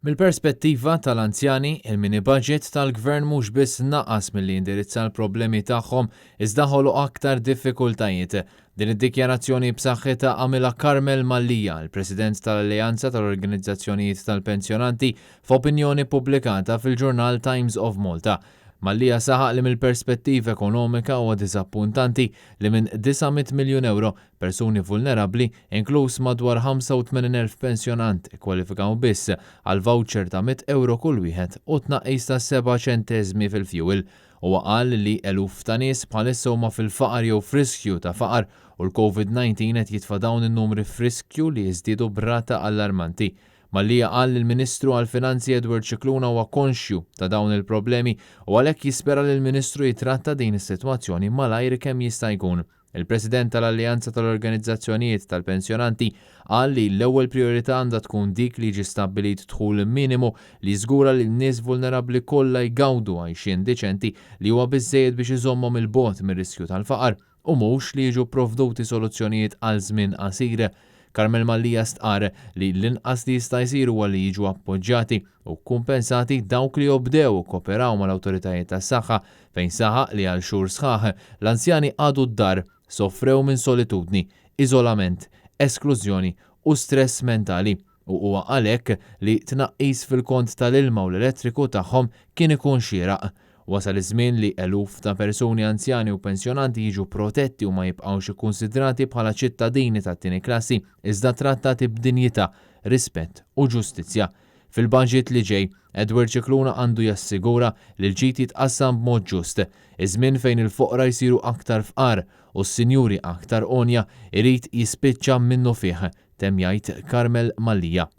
Mill-perspettiva tal-anzjani, il-mini budget tal-gvern mhux biss naqqas milli indirizza l-problemi tagħhom iżda ħoloq aktar diffikultajiet. Din id-dikjarazzjoni b'saħħitha għamilha Karmel Mallija, il-President tal-Alleanza tal-Organizzazzjonijiet tal-Pensjonanti, f'opinjoni pubblikata fil-ġurnal Times of Malta. Mallija saħaq li mill-perspettiva ekonomika huwa diżappuntanti li minn 900 miljun euro persuni vulnerabbli, inkluż madwar 85,000 pensjonant ikkwalifikaw biss għal voucher ta' 100 euro kull wieħed u tnaqqis ta' 7 ċenteżmi fil-fuel. Huwa qal li eluf ta' nies bħalissa huma fil-faqar jew f'riskju ta' faqar u l-COVID-19 qed jitfa' dawn in-numri f'riskju li jiżdiedu b'rata allarmanti. Mallija qal li l-Ministru għall-Finanzi Edward Scicluna huwa konxju ta' dawn il-problemi u għalhekk jispera li l-Ministru jitratta din is-sitwazzjoni malajr kemm jista' jkun. Il-President tal-Alleanza tal-Organizzazzjonijiet tal-Pensjonanti qal li l-ewwel priorità għandha tkun dik li jiġi stabbilit dħul minimu li żgura li n-nies vulnerabbli kollha jgawdu għajxien deċenti li huwa biżżejjed biex iżommhom il-bogħod mir-riskju tal-faqar u mhux li jiġu provduti soluzzjonijiet għal żmien qasir. Karmel Mallija stqar li l-inqas li jista' jsir huwa li jiġu appoġġjati u kumpensati dawk li jobdew kooperaw mal-awtoritajiet tas-saħħa fejn saħaq li għal xhur sħaħ l-anzjani għadu d-dar soffrew minn solitudni, iżolament, esklużjoni u stress mentali u huwa għalhekk li tnaqqis fil-kont tal-ilma u l-elettriku tagħhom kien ikun xieraq. Wasal iż-żmien li eluf ta' persuni anzjani u pensjonanti jiġu protetti u ma jibqgħux ikkunsidrati bħala ċittadini tat-tieni klassi iżda trattati b'dinjità, rispett u ġustizzja. Fil-budget li ġej, Edward Scicluna għandu jassigura li l-ġid jitqassam b'mod ġust, iż-żmien fejn il-foqra jsiru aktar fqar u s-sinjuri aktar onja irid jispiċċa minnu fih, temm jgħid Karmel Mallija.